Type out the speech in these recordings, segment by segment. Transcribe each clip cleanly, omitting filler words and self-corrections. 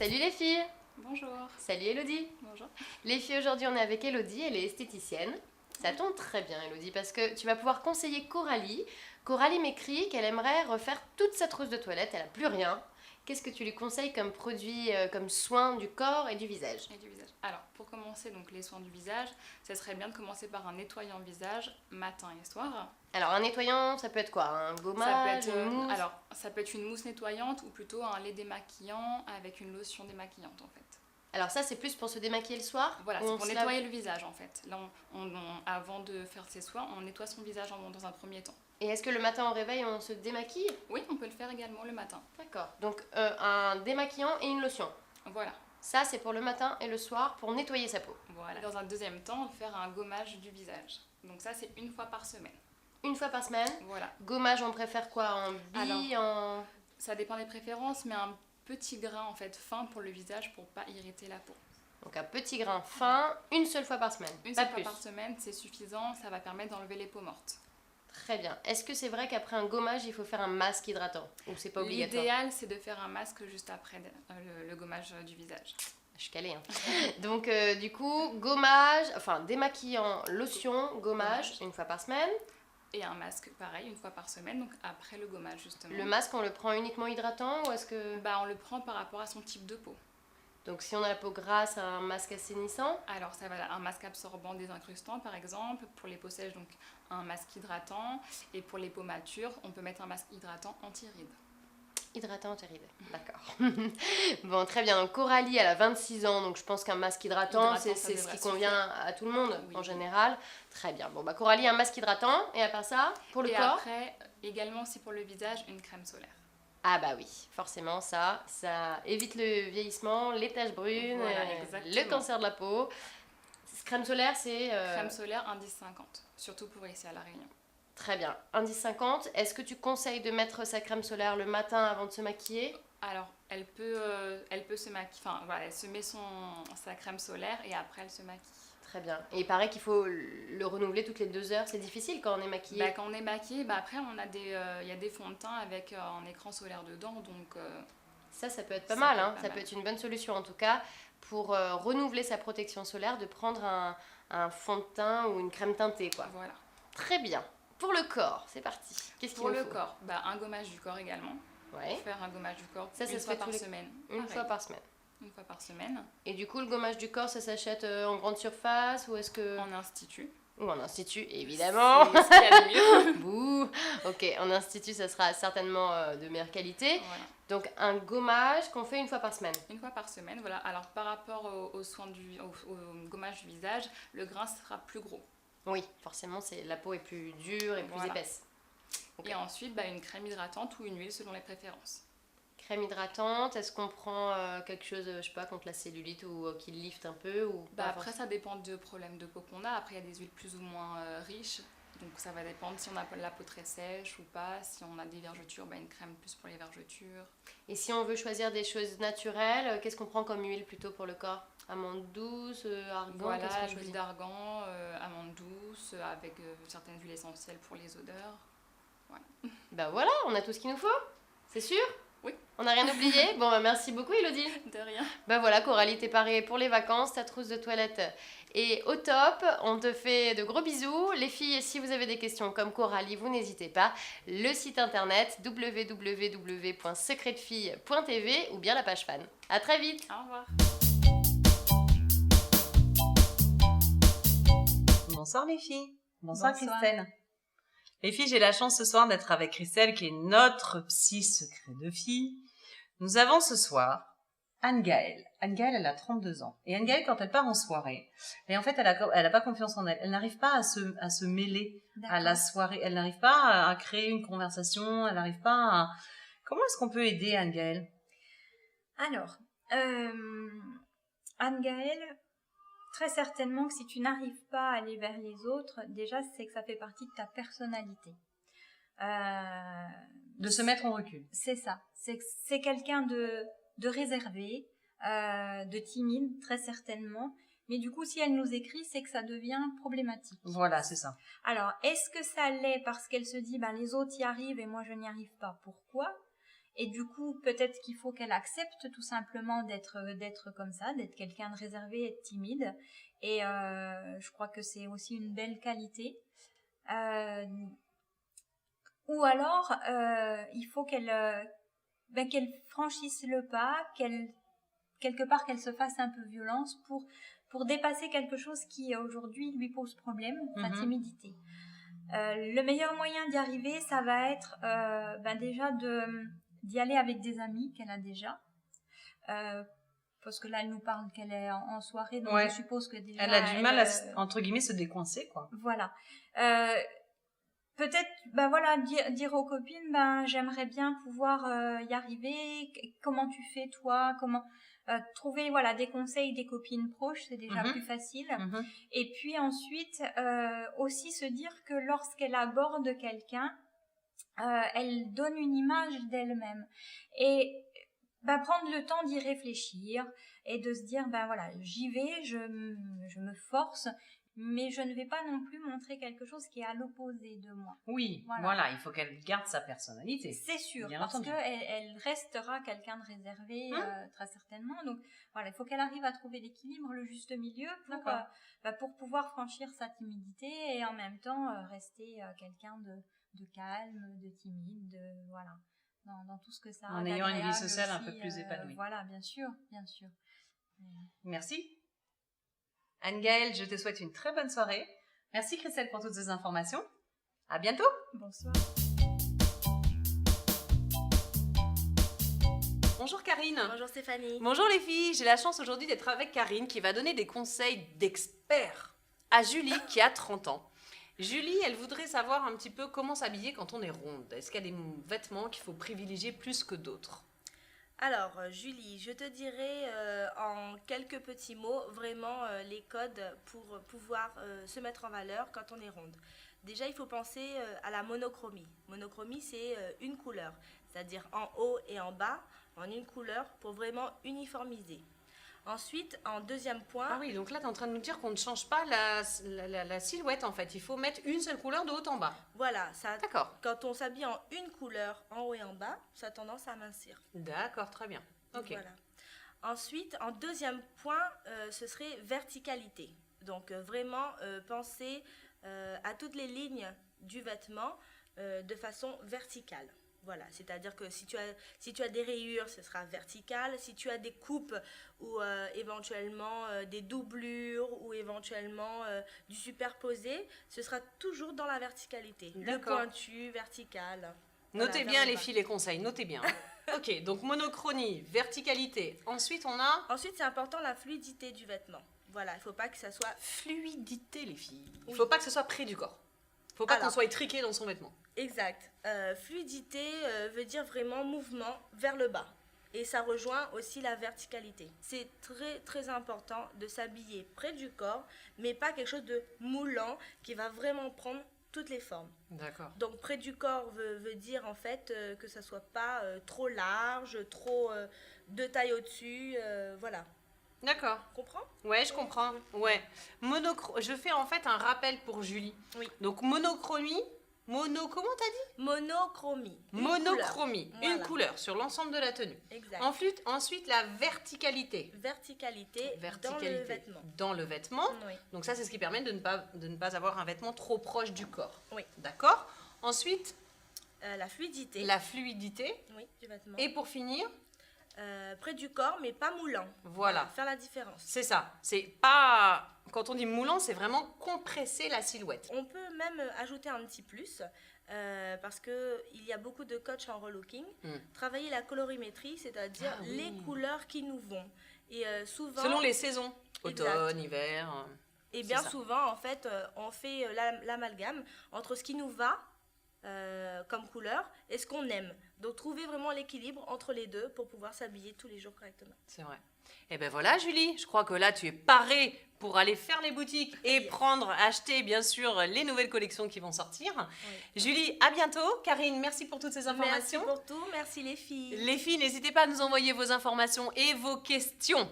Salut les filles. Bonjour. Salut Elodie. Bonjour. Les filles, aujourd'hui on est avec Elodie, elle est esthéticienne. Ça tombe très bien Elodie parce que tu vas pouvoir conseiller Coralie. Coralie m'écrit qu'elle aimerait refaire toute sa trousse de toilette, elle n'a plus rien. Qu'est-ce que tu lui conseilles comme produit, comme soin du corps et du visage? Et du visage. Alors, pour commencer donc les soins du visage, ça serait bien de commencer par un nettoyant visage matin et soir. Alors un nettoyant, ça peut être quoi? Un gommage, une mousse? Alors, ça peut être une mousse nettoyante ou plutôt un lait démaquillant avec une lotion démaquillante en fait. Alors ça c'est plus pour se démaquiller le soir? Voilà, ou c'est on pour se nettoyer le visage en fait. Là, avant de faire ses soins, on nettoie son visage dans un premier temps. Et est-ce que le matin au réveil on se démaquille? Oui, on peut le faire également le matin. D'accord. Donc un démaquillant et une lotion. Voilà. Ça c'est pour le matin et le soir pour nettoyer sa peau. Voilà. Dans un deuxième temps, faire un gommage du visage. Donc ça, c'est une fois par semaine. Une fois par semaine. Voilà. Gommage, on préfère quoi? En bille, en... Ça dépend des préférences, mais un petit grain en fait fin pour le visage pour pas irriter la peau. Donc un petit grain fin, une seule fois par semaine. Une pas seule fois plus. par semaine, c'est suffisant, ça va permettre d'enlever les peaux mortes. Très bien. Est-ce que c'est vrai qu'après un gommage, il faut faire un masque hydratant? Ou c'est pas obligatoire? L'idéal, c'est de faire un masque juste après le gommage du visage. Je suis calée. Hein. Donc du coup, gommage, enfin démaquillant, lotion, gommage, une fois par semaine. Et un masque, pareil, une fois par semaine, donc après le gommage justement. Le masque, on le prend uniquement hydratant ou est-ce que... On le prend par rapport à son type de peau. Donc si on a la peau grasse, un masque assainissant? Alors ça va, un masque absorbant désincrustant par exemple, pour les peaux sèches, donc un masque hydratant, et pour les peaux matures, on peut mettre un masque hydratant anti-rides. Hydratant anti-rides, d'accord. Bon, très bien. Donc Coralie, elle a 26 ans, donc je pense qu'un masque hydratant, c'est ce qui convient à tout le monde en général. Très bien. Bon, bah Coralie, un masque hydratant, et à part ça, pour le corps? Et après, également aussi pour le visage, une crème solaire. Ah bah oui, forcément ça évite le vieillissement, les taches brunes, Voilà, le cancer de la peau. Crème solaire, c'est... Crème solaire indice 50, surtout pour ici à La Réunion. Très bien. Indice 50, est-ce que tu conseilles de mettre sa crème solaire le matin avant de se maquiller? Alors, elle peut se maquiller, enfin voilà, elle se met sa crème solaire et après elle se maquille. Très bien. Et il paraît qu'il faut le renouveler toutes les 2 heures. C'est difficile quand on est maquillé? Quand on est maquillé, après il y a des fonds de teint avec un écran solaire dedans, donc... Ça peut être pas mal, hein. Ça peut être une bonne solution en tout cas pour renouveler sa protection solaire, de prendre un fond de teint ou une crème teintée, quoi. Voilà. Très bien. Pour le corps, c'est parti. Qu'est-ce qu'il faut? nous faut? Pour le corps, un gommage du corps également. Ouais. Faire un gommage du corps Ça une se fois fait par semaine. Une fois par semaine. Une fois par semaine. Et du coup, le gommage du corps, ça s'achète en grande surface ou est-ce que... En institut. Ou en institut, évidemment. C'est ce qu'il y a de mieux. Bouh. Ok, en institut, ça sera certainement de meilleure qualité. Voilà. Donc, un gommage qu'on fait une fois par semaine. Une fois par semaine, voilà. Alors, par rapport au gommage du visage, le grain sera plus gros. Oui, forcément, la peau est plus dure et plus épaisse. Okay. Et ensuite, une crème hydratante ou une huile selon les préférences. Crème hydratante, est-ce qu'on prend quelque chose, je sais pas, contre la cellulite ou qui lift un peu ou après, ça dépend de problèmes de peau qu'on a. Après, il y a des huiles plus ou moins riches. Donc, ça va dépendre si on a la peau très sèche ou pas. Si on a des vergetures, une crème plus pour les vergetures. Et si on veut choisir des choses naturelles, qu'est-ce qu'on prend comme huile plutôt pour le corps? Amande douce, argan? Voilà, l'huile d'argan, amande douce, avec certaines huiles essentielles pour les odeurs. Voilà. Voilà, on a tout ce qu'il nous faut. C'est sûr? Oui. On n'a rien oublié? Bon, Merci beaucoup, Elodie. De rien. Voilà, Coralie, t'es parée pour les vacances, ta trousse de toilette est au top. On te fait de gros bisous. Les filles, si vous avez des questions comme Coralie, vous n'hésitez pas. Le site internet www.secretfille.tv ou bien la page fan. À très vite. Au revoir. Bonsoir les filles. Bonsoir. Christelle. Les filles, j'ai la chance ce soir d'être avec Christelle qui est notre psy secret de fille. Nous avons ce soir Anne-Gaëlle. Anne-Gaëlle, elle a 32 ans. Et Anne-Gaëlle, quand elle part en soirée, et en fait, elle a pas confiance en elle. Elle n'arrive pas à se mêler à la soirée. Elle n'arrive pas à créer une conversation. Elle n'arrive pas à... Comment est-ce qu'on peut aider Anne-Gaëlle? Alors, Anne-Gaëlle, très certainement que si tu n'arrives pas à aller vers les autres, déjà, c'est que ça fait partie de ta personnalité. De se mettre en recul. C'est ça. C'est quelqu'un de réservé, de timide, très certainement. Mais du coup, si elle nous écrit, c'est que ça devient problématique. Voilà, c'est ça. Alors, est-ce que ça l'est parce qu'elle se dit, les autres y arrivent et moi je n'y arrive pas? Pourquoi? Et du coup, peut-être qu'il faut qu'elle accepte tout simplement d'être comme ça, d'être quelqu'un de réservé et de timide. Et je crois que c'est aussi une belle qualité. Ou alors, il faut qu'elle franchisse le pas, quelque part qu'elle se fasse un peu violence pour dépasser quelque chose qui aujourd'hui lui pose problème, sa timidité. Le meilleur moyen d'y arriver, ça va être déjà d'y aller avec des amis qu'elle a déjà. Parce que là, elle nous parle qu'elle est en soirée, donc je suppose que déjà... Elle a du mal à, entre guillemets, se décoincer, quoi. Voilà. Peut-être, dire aux copines, j'aimerais bien pouvoir y arriver. Comment tu fais, toi? Comment trouver, des conseils des copines proches, c'est déjà plus facile. Et puis ensuite, aussi se dire que lorsqu'elle aborde quelqu'un, elle donne une image d'elle-même. Et prendre le temps d'y réfléchir et de se dire, j'y vais, je me force, mais je ne vais pas non plus montrer quelque chose qui est à l'opposé de moi. Oui, voilà, il faut qu'elle garde sa personnalité. C'est sûr, bien parce entendu. qu'elle restera quelqu'un de réservé, très certainement. Donc il faut qu'elle arrive à trouver l'équilibre, le juste milieu pour pouvoir franchir sa timidité et en même temps rester quelqu'un de calme, de timide, dans tout ce que ça a en ayant une vie sociale aussi, un peu plus épanouie. Voilà, bien sûr. Merci. Anne-Gaëlle, je te souhaite une très bonne soirée. Merci Christelle pour toutes ces informations. À bientôt. Bonsoir. Bonjour Karine. Bonjour Stéphanie. Bonjour les filles, j'ai la chance aujourd'hui d'être avec Karine qui va donner des conseils d'expert à Julie qui a 30 ans. Julie, elle voudrait savoir un petit peu comment s'habiller quand on est ronde. Est-ce qu'il y a des vêtements qu'il faut privilégier plus que d'autres? Alors Julie, je te dirais en quelques petits mots vraiment les codes pour pouvoir se mettre en valeur quand on est ronde. Déjà, il faut penser à la monochromie. Monochromie, c'est une couleur, c'est-à-dire en haut et en bas, en une couleur pour vraiment uniformiser. Ensuite, en deuxième point... Ah oui, donc là, tu es en train de nous dire qu'on ne change pas la silhouette, en fait. Il faut mettre une seule couleur de haut en bas. Voilà, ça. D'accord. Quand on s'habille en une couleur, en haut et en bas, ça a tendance à mincir. D'accord, très bien. Ok. Voilà. Ensuite, en deuxième point, ce serait verticalité. Donc, vraiment penser à toutes les lignes du vêtement de façon verticale. Voilà, c'est-à-dire que si tu as des rayures, ce sera vertical. Si tu as des coupes ou éventuellement des doublures ou éventuellement du superposé, ce sera toujours dans la verticalité. Le pointu, vertical. Notez bien les filles les conseils, notez bien. Ok, donc monochromie, verticalité. Ensuite, on a... Ensuite, c'est important la fluidité du vêtement. Voilà, il ne faut pas que ça soit... Fluidité, les filles. Il ne faut pas que ce soit près du corps. Il ne faut pas qu'on soit étriqué dans son vêtement. Exact. Fluidité veut dire vraiment mouvement vers le bas. Et ça rejoint aussi la verticalité. C'est très très important de s'habiller près du corps, mais pas quelque chose de moulant qui va vraiment prendre toutes les formes. D'accord. Donc près du corps veut dire en fait que ça soit pas trop large, trop de taille au-dessus, voilà. D'accord. Comprends? Ouais, je comprends. Ouais. Je fais en fait un rappel pour Julie. Oui. Donc monochromie. Comment t'as dit? Monochromie. Monochromie. Voilà. Une couleur sur l'ensemble de la tenue. Exact. Ensuite, la verticalité. Verticalité dans le vêtement. Dans le vêtement. Oui. Donc ça, c'est ce qui permet de ne pas avoir un vêtement trop proche du corps. Oui. D'accord. Ensuite, la fluidité. la fluidité. Oui, du vêtement. Et pour finir, près du corps, mais pas moulant. Voilà. Faire la différence. C'est ça. C'est pas... Quand on dit moulant, c'est vraiment compresser la silhouette. On peut même ajouter un petit plus, parce qu'il y a beaucoup de coachs en relooking. Travailler la colorimétrie, c'est-à-dire les couleurs qui nous vont. Et souvent... Selon les saisons. Exact. Automne, hiver... Et bien souvent, en fait, on fait l'amalgame entre ce qui nous va comme couleur et ce qu'on aime. Donc, trouver vraiment l'équilibre entre les deux pour pouvoir s'habiller tous les jours correctement. C'est vrai. Et ben voilà, Julie, je crois que là, tu es parée pour aller faire les boutiques et acheter, bien sûr, les nouvelles collections qui vont sortir. Oui. Julie, à bientôt. Karine, merci pour toutes ces informations. Merci pour tout. Merci les filles. Les filles, n'hésitez pas à nous envoyer vos informations et vos questions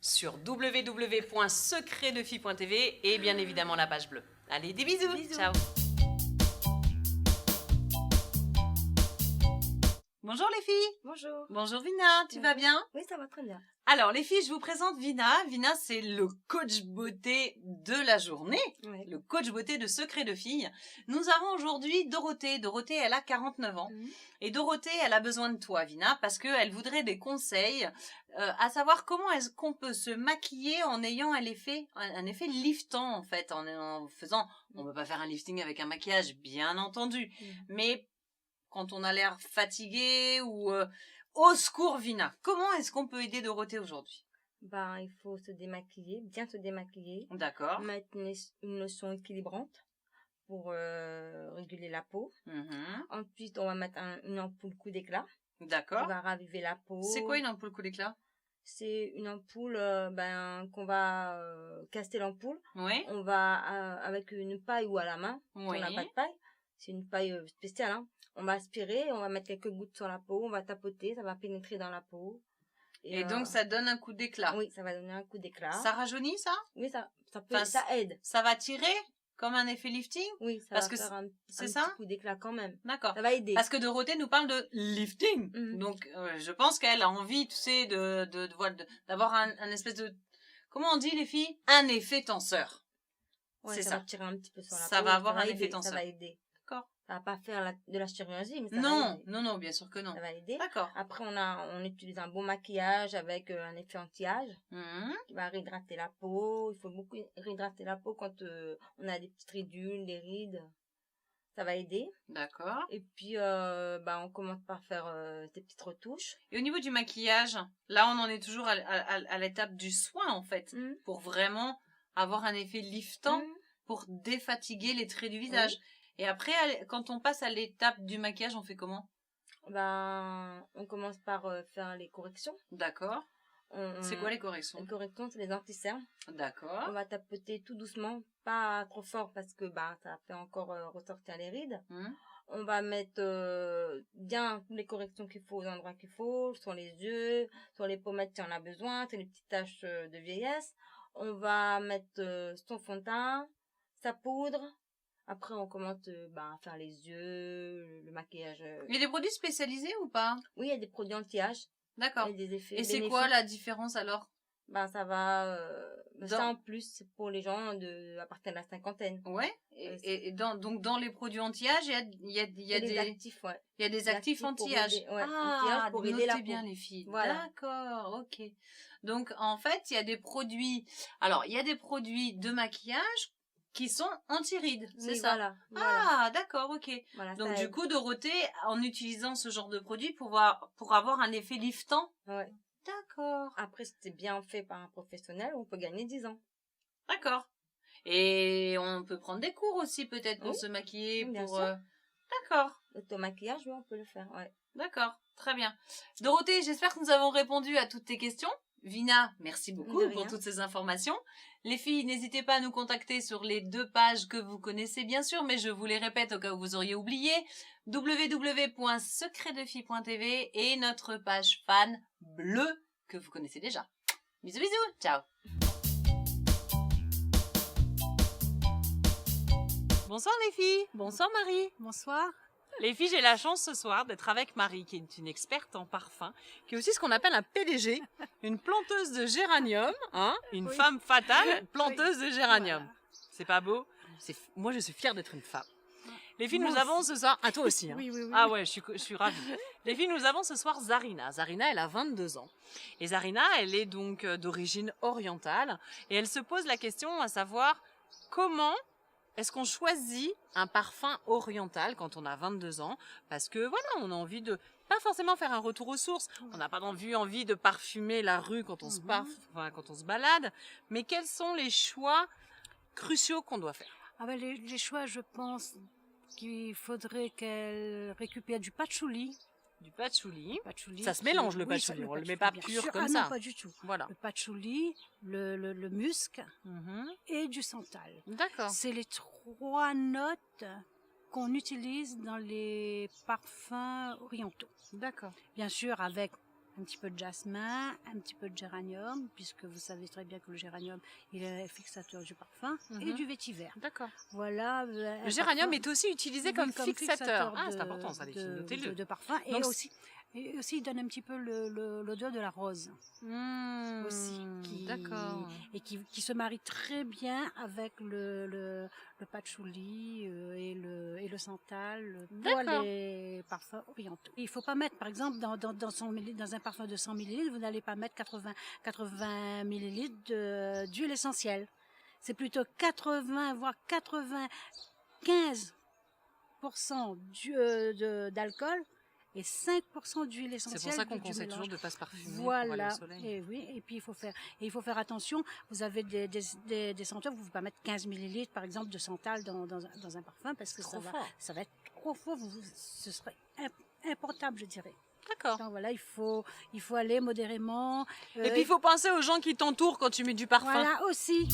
sur www.secretdefille.tv et bien évidemment la page bleue. Allez, des bisous. Ciao. Bonjour les filles. Bonjour. Bonjour Vina, tu vas bien? Oui, ça va très bien. Alors les filles, je vous présente Vina. Vina, c'est le coach beauté de la journée, Oui. le coach beauté de Secret de Filles. Nous avons aujourd'hui Dorothée. Dorothée, elle a 49 ans. Et Dorothée, elle a besoin de toi, Vina, parce qu'elle voudrait des conseils, à savoir comment est-ce qu'on peut se maquiller en ayant un effet liftant, en fait, en faisant... On ne peut pas faire un lifting avec un maquillage, bien entendu, mais quand on a l'air fatigué ou... Au secours, Vina, comment est-ce qu'on peut aider Dorothée aujourd'hui? Ben, il faut se démaquiller, bien se démaquiller. D'accord. Mettre une lotion équilibrante pour réguler la peau. Ensuite, on va mettre une ampoule coup d'éclat. D'accord. On va raviver la peau. C'est quoi une ampoule coup d'éclat? C'est une ampoule qu'on va casser l'ampoule. Oui. On va avec une paille ou à la main. Oui. Si on n'a pas de paille, c'est une paille spéciale. Hein. On va aspirer, on va mettre quelques gouttes sur la peau, on va tapoter, ça va pénétrer dans la peau. Et donc ça donne un coup d'éclat. Oui, ça va donner un coup d'éclat. Ça rajeunit ça? Oui, ça peut, ça aide. Ça va tirer comme un effet lifting? Oui, ça Parce va que faire un petit coup d'éclat quand même. D'accord. Ça va aider. Parce que Dorothée nous parle de lifting. Donc je pense qu'elle a envie, tu sais, d'avoir un espèce de... Comment on dit les filles? Un effet tenseur. Ouais, c'est ça ça. va tirer un petit peu sur la peau. Ça va avoir un aider, effet tenseur. Ça va aider. D'accord. Ça va pas faire de la chirurgie, mais ça va aider. Non, bien sûr que non. Ça va aider. D'accord. Après, on utilise un bon maquillage avec un effet anti-âge qui va réhydrater la peau. Il faut beaucoup réhydrater la peau quand on a des petites ridules, des rides. Ça va aider. D'accord. Et puis, on commence par faire des petites retouches. Et au niveau du maquillage, là, on en est toujours à l'étape du soin, en fait, pour vraiment avoir un effet liftant, pour défatiguer les traits du visage. Oui. Et après, quand on passe à l'étape du maquillage, on fait comment? On commence par faire les corrections. D'accord. C'est quoi les corrections? Les corrections, c'est les anti-cernes. D'accord. On va tapoter tout doucement, pas trop fort parce que ça fait encore ressortir les rides. On va mettre bien toutes les corrections qu'il faut aux endroits qu'il faut, sur les yeux, sur les pommettes si on a besoin, sur les petites taches de vieillesse. On va mettre son fond de teint, sa poudre. Après, on commence à faire les yeux, le maquillage. Il y a des produits spécialisés ou pas? Oui, il y a des produits anti-âge. D'accord. Et des effets bénéfiques. C'est quoi la différence alors? Ça va... ça en plus, c'est pour les gens à partir de la cinquantaine. Ouais. Et donc dans les produits anti-âge, il y a des actifs, ouais. Il y a des actifs anti-âge. Anti-âge pour aider la peau. Bien les filles. Voilà. D'accord, ok. Donc en fait, il y a des produits... Alors, il y a des produits de maquillage qui sont anti-rides, c'est ça? Voilà. Ah, d'accord, ok. Voilà, donc du coup, Dorothée, en utilisant ce genre de produit pour avoir un effet liftant. Ouais. D'accord. Après, si c'est bien fait par un professionnel, on peut gagner 10 ans. D'accord. Et on peut prendre des cours aussi peut-être pour se maquiller. Bien sûr. D'accord. L'automaquillage, oui, on peut le faire, ouais. D'accord, très bien. Dorothée, j'espère que nous avons répondu à toutes tes questions. Vina, merci beaucoup pour toutes ces informations. Les filles, n'hésitez pas à nous contacter sur les 2 pages que vous connaissez bien sûr, mais je vous les répète au cas où vous auriez oublié. www.secretdefilles.tv et notre page fan bleue que vous connaissez déjà. Bisous, bisous, ciao. Bonsoir les filles. Bonsoir Marie. Bonsoir. Les filles, j'ai la chance ce soir d'être avec Marie, qui est une experte en parfum, qui est aussi ce qu'on appelle un PDG, une planteuse de géranium, une femme fatale, planteuse de géranium. Voilà. C'est pas beau? Moi, je suis fière d'être une femme. Les filles, nous avons ce soir... Ah, toi aussi, hein? Oui. Ah ouais, je suis ravie. Les filles, nous avons ce soir Zarina. Zarina, elle a 22 ans. Et Zarina, elle est donc d'origine orientale. Et elle se pose la question à savoir comment... Est-ce qu'on choisit un parfum oriental quand on a 22 ans? Parce que voilà, on a envie de pas forcément faire un retour aux sources. On n'a pas envie de parfumer la rue quand on se quand on se balade. Mais quels sont les choix cruciaux qu'on doit faire? Les choix, je pense qu'il faudrait qu'elle récupère du patchouli. Du patchouli. Ça se mélange le patchouli, on le met pas pur comme ça. Non, pas du tout. Voilà. Le patchouli, le musc et du santal. D'accord. C'est les 3 notes qu'on utilise dans les parfums orientaux. D'accord. Bien sûr, avec un petit peu de jasmin, un petit peu de géranium, puisque vous savez très bien que le géranium il est fixateur du parfum, et du vétiver. D'accord. Voilà. Le géranium est aussi utilisé comme fixateur. Ah, c'est important ça, les filles, notez-le. De parfum. Et aussi Et aussi, il donne un petit peu l'odeur de la rose. Aussi. D'accord. Et qui se marie très bien avec le patchouli et le santal pour les parfums orientaux. Il ne faut pas mettre, par exemple, dans un parfum de 100 ml, vous n'allez pas mettre 80 ml d'huile essentielle. C'est plutôt 80, voire 95% d'alcool et 5% d'huile essentielle. C'est pour ça qu'on conseille toujours de ne pas se parfumer pour aller au soleil. Et oui, et puis il faut faire attention. Vous avez des senteurs, vous ne pouvez pas mettre 15 ml par exemple de santal dans un parfum parce que ça va être trop fort, ce serait importable, je dirais. D'accord. Donc voilà, il faut aller modérément. Et puis il faut penser aux gens qui t'entourent quand tu mets du parfum. Voilà aussi.